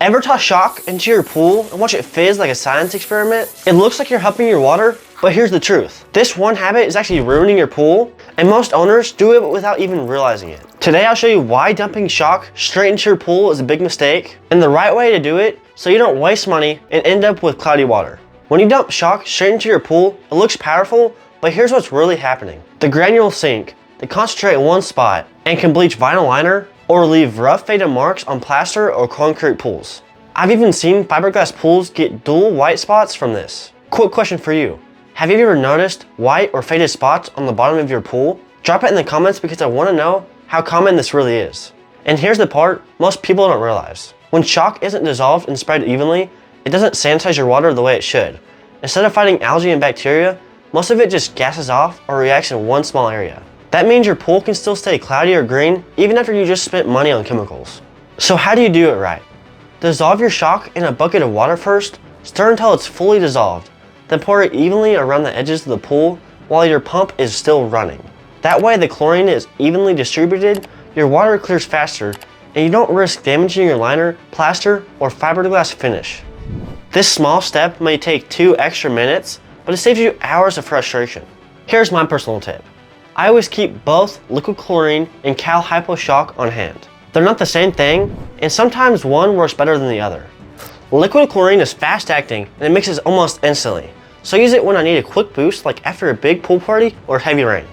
Ever toss shock into your pool and watch it fizz like a science experiment? It looks like you're helping your water, but here's the truth. This one habit is actually ruining your pool, and most owners do it without even realizing it. Today I'll show you why dumping shock straight into your pool is a big mistake, and the right way to do it so you don't waste money and end up with cloudy water. When you dump shock straight into your pool, it looks powerful, but here's what's really happening. The granules sink, they concentrate in one spot, and can bleach vinyl liner or leave rough faded marks on plaster or concrete pools. I've even seen fiberglass pools get dual white spots from this. Quick question for you. Have you ever noticed white or faded spots on the bottom of your pool? Drop it in the comments because I want to know how common this really is. And here's the part most people don't realize. When shock isn't dissolved and spread evenly, it doesn't sanitize your water the way it should. Instead of fighting algae and bacteria, most of it just gases off or reacts in one small area. That means your pool can still stay cloudy or green even after you just spent money on chemicals. So how do you do it right? Dissolve your shock in a bucket of water first, stir until it's fully dissolved, then pour it evenly around the edges of the pool while your pump is still running. That way the chlorine is evenly distributed, your water clears faster, and you don't risk damaging your liner, plaster, or fiberglass finish. This small step may take 2 extra minutes, but it saves you hours of frustration. Here's my personal tip. I always keep both liquid chlorine and Cal-Hypo shock on hand. They're not the same thing, and sometimes one works better than the other. Liquid chlorine is fast acting and it mixes almost instantly, so I use it when I need a quick boost like after a big pool party or heavy rain.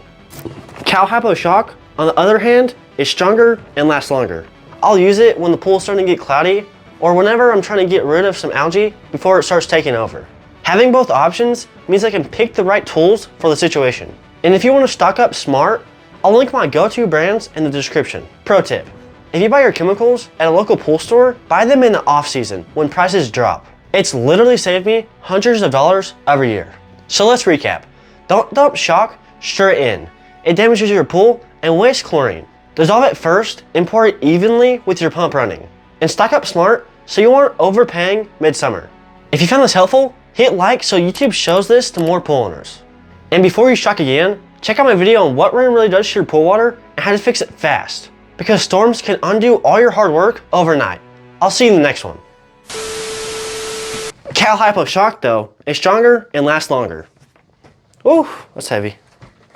Cal-Hypo shock, on the other hand, is stronger and lasts longer. I'll use it when the pool is starting to get cloudy or whenever I'm trying to get rid of some algae before it starts taking over. Having both options means I can pick the right tools for the situation. And if you want to stock up smart, I'll link my go-to brands in the description. Pro tip, if you buy your chemicals at a local pool store, buy them in the off-season when prices drop. It's literally saved me hundreds of dollars every year. So let's recap. Don't dump shock straight in. It damages your pool and wastes chlorine. Dissolve it first and pour it evenly with your pump running. And stock up smart so you aren't overpaying midsummer. If you found this helpful, hit like so YouTube shows this to more pool owners. And before you shock again, check out my video on what rain really does to your pool water and how to fix it fast. Because storms can undo all your hard work overnight. I'll see you in the next one. Cal-Hypo shock though is stronger and lasts longer. Ooh, that's heavy.